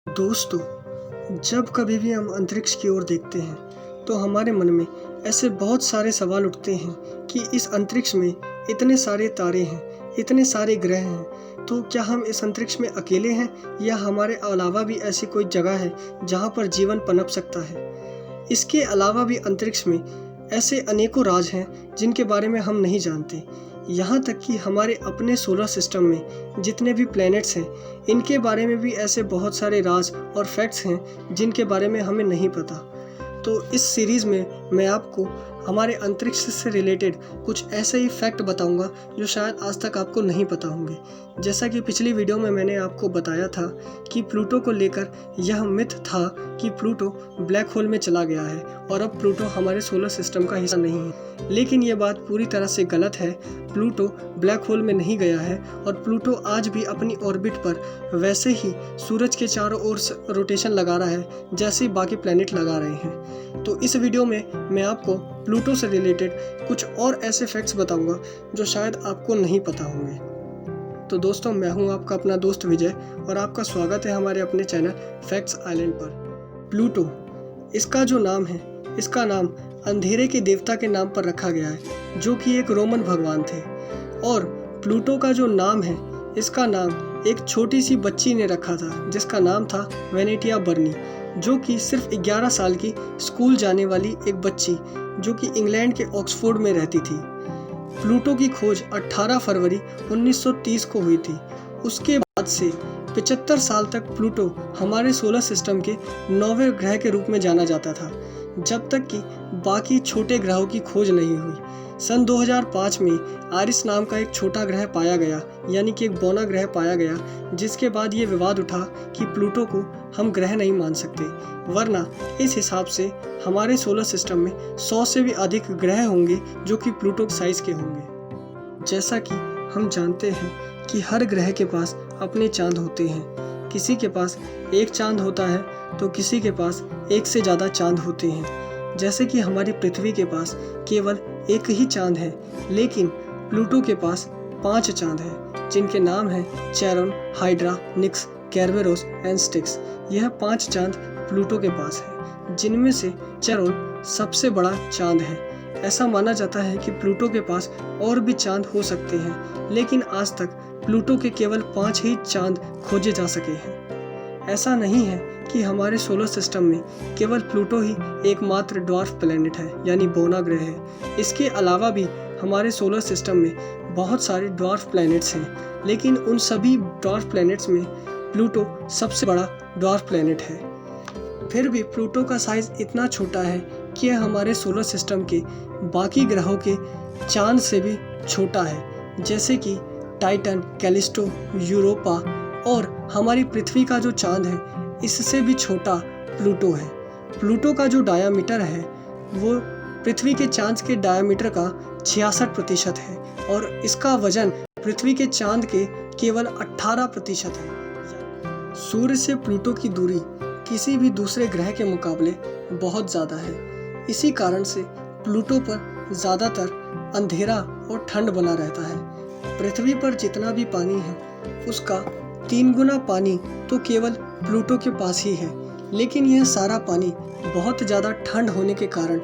दोस्तों, जब कभी भी हम अंतरिक्ष की ओर देखते हैं तो हमारे मन में ऐसे बहुत सारे सवाल उठते हैं कि इस अंतरिक्ष में इतने सारे तारे हैं, इतने सारे ग्रह हैं, तो क्या हम इस अंतरिक्ष में अकेले हैं या हमारे अलावा भी ऐसी कोई जगह है जहाँ पर जीवन पनप सकता है। इसके अलावा भी अंतरिक्ष में ऐसे अनेकों राज हैं जिनके बारे में हम नहीं जानते। यहाँ तक कि हमारे अपने सोलर सिस्टम में जितने भी प्लैनेट्स हैं, इनके बारे में भी ऐसे बहुत सारे राज और फैक्ट्स हैं जिनके बारे में हमें नहीं पता। तो इस सीरीज़ में मैं आपको हमारे अंतरिक्ष से रिलेटेड कुछ ऐसे ही फैक्ट बताऊंगा जो शायद आज तक आपको नहीं पता होंगे। जैसा कि पिछली वीडियो में मैंने आपको बताया था कि प्लूटो को लेकर यह मिथ था कि प्लूटो ब्लैक होल में चला गया है और अब प्लूटो हमारे सोलर सिस्टम का हिस्सा नहीं है। लेकिन यह बात पूरी तरह से गलत है। प्लूटो ब्लैक होल में नहीं गया है और प्लूटो आज भी अपनी ऑर्बिट पर वैसे ही सूरज के चारों ओर रोटेशन लगा रहा है जैसे बाकी प्लैनेट लगा रहे हैं। तो इस वीडियो में मैं आपको प्लूटो से रिलेटेड कुछ और ऐसे फैक्ट्स बताऊंगा जो शायद आपको नहीं पता होंगे। तो दोस्तों, मैं हूं आपका अपना दोस्त विजय और आपका स्वागत है हमारे अपने चैनल फैक्ट्स आइलैंड पर। प्लूटो, इसका जो नाम है, इसका नाम अंधेरे के देवता के नाम पर रखा गया है जो कि एक रोमन भगवान थे। और प्लूटो का जो नाम है, इसका नाम एक छोटी सी बच्ची ने रखा था जिसका नाम था वेनेटिया बर्नी, जो कि सिर्फ 11 साल की स्कूल जाने वाली एक बच्ची जो कि इंग्लैंड के ऑक्सफोर्ड में रहती थी। प्लूटो की खोज 18 फरवरी 1930 को हुई थी। उसके बाद से 75 साल तक प्लूटो हमारे सोलर सिस्टम के 9वें ग्रह के रूप में जाना जाता था, जब तक कि बाकी छोटे ग्रहों की खोज नहीं हुई। सन 2005 में आरिस नाम का एक छोटा ग्रह पाया गया, यानी कि एक बौना ग्रह पाया गया, जिसके बाद ये विवाद उठा कि प्लूटो को हम ग्रह नहीं मान सकते, वरना इस हिसाब से हमारे सोलर सिस्टम में 100 से भी अधिक ग्रह होंगे जो कि प्लूटो साइज के होंगे। जैसा कि हम जानते हैं कि हर ग्रह के पास अपने चांद होते हैं। किसी के पास एक चांद होता है तो किसी के पास एक से ज़्यादा चांद होते हैं। जैसे कि हमारी पृथ्वी के पास केवल एक ही चांद है, लेकिन प्लूटो के पास 5 चांद हैं, जिनके नाम हैं Charon, Hydra, Nix, Kerberos and Styx. यह 5 चांद प्लूटो के पास है, जिनमें से चेरन सबसे बड़ा चांद है। ऐसा माना जाता है कि प्लूटो के पास और भी चांद हो सकते हैं, लेकिन आज तक प्लूटो के केवल 5 ही चांद खोजे जा सके हैं। ऐसा नहीं है कि हमारे सोलर सिस्टम में केवल प्लूटो ही एकमात्र ड्वार्फ प्लैनेट है, यानी बौना ग्रह है। इसके अलावा भी हमारे सोलर सिस्टम में बहुत सारे ड्वार्फ प्लैनेट्स हैं, लेकिन उन सभी ड्वार्फ प्लैनेट्स में प्लूटो सबसे बड़ा ड्वार्फ प्लैनेट है। फिर भी प्लूटो का साइज इतना छोटा है कि यह हमारे सोलर सिस्टम के बाकी ग्रहों के चांद से भी छोटा है, जैसे कि टाइटन, कैलिस्टो, यूरोपा और हमारी पृथ्वी का जो चांद है, इससे भी छोटा प्लूटो है। प्लूटो का जो डायामीटर है वो पृथ्वी के चांद के डायामीटर का 66% है और इसका वजन पृथ्वी के चांद के केवल 18% है। सूर्य से प्लूटो की दूरी किसी भी दूसरे ग्रह के मुकाबले बहुत ज़्यादा है। इसी कारण से प्लूटो पर ज़्यादातर अंधेरा और ठंड बना रहता है। पृथ्वी पर जितना भी पानी है उसका 3 गुना पानी तो केवल प्लूटो के पास ही है, लेकिन यह सारा पानी बहुत ज़्यादा ठंड होने के कारण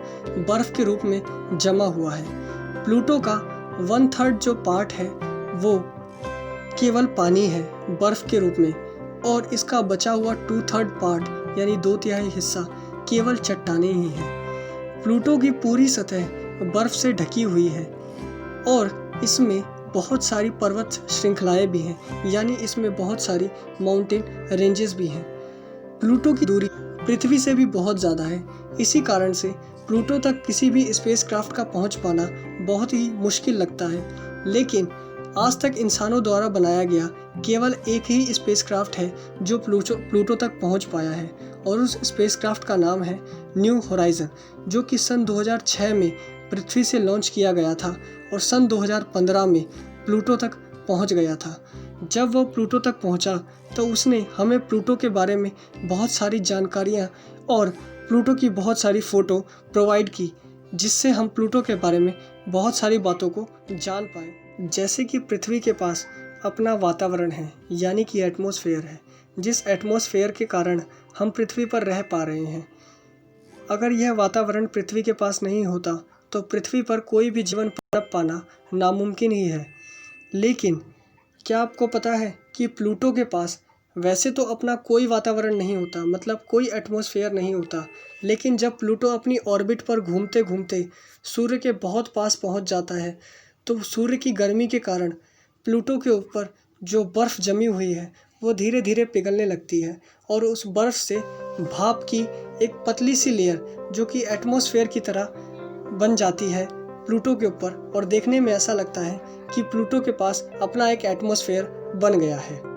बर्फ़ के रूप में जमा हुआ है। प्लूटो का 1/3 जो पार्ट है वो केवल पानी है बर्फ़ के रूप में, और इसका बचा हुआ 2/3 पार्ट यानी 2/3 हिस्सा केवल चट्टानें ही हैं। प्लूटो की पूरी सतह बर्फ़ से ढकी हुई है और इसमें बहुत सारी पर्वत श्रृंखलाएं भी हैं, यानी इसमें बहुत सारी माउंटेन रेंजेस भी हैं। प्लूटो की दूरी पृथ्वी से भी बहुत ज़्यादा है। इसी कारण से प्लूटो तक किसी भी स्पेसक्राफ्ट का पहुंच पाना बहुत ही मुश्किल लगता है। लेकिन आज तक इंसानों द्वारा बनाया गया केवल एक ही स्पेसक्राफ्ट है जो प्लूटो तक पहुंच पाया है, और उस स्पेसक्राफ्ट का नाम है न्यू होराइजन, जो कि सन 2006 में पृथ्वी से लॉन्च किया गया था और सन 2015 में प्लूटो तक पहुंच गया था। जब वो प्लूटो तक पहुंचा तो उसने हमें प्लूटो के बारे में बहुत सारी जानकारियां और प्लूटो की बहुत सारी फ़ोटो प्रोवाइड की, जिससे हम प्लूटो के बारे में बहुत सारी बातों को जान पाए। जैसे कि पृथ्वी के पास अपना वातावरण है, यानी कि एटमॉस्फेयर है, जिस एटमॉस्फेयर के कारण हम पृथ्वी पर रह पा रहे हैं। अगर यह वातावरण पृथ्वी के पास नहीं होता तो पृथ्वी पर कोई भी जीवन पनप पाना नामुमकिन ही है। लेकिन क्या आपको पता है कि प्लूटो के पास वैसे तो अपना कोई वातावरण नहीं होता, मतलब कोई एटमॉस्फेयर नहीं होता, लेकिन जब प्लूटो अपनी ऑर्बिट पर घूमते घूमते सूर्य के बहुत पास पहुंच जाता है तो सूर्य की गर्मी के कारण प्लूटो के ऊपर जो बर्फ़ जमी हुई है वो धीरे धीरे पिघलने लगती है और उस बर्फ़ से भाप की एक पतली सी लेयर जो कि एटमॉस्फेयर की तरह बन जाती है प्लूटो के ऊपर, और देखने में ऐसा लगता है कि प्लूटो के पास अपना एक एटमॉस्फेयर बन गया है।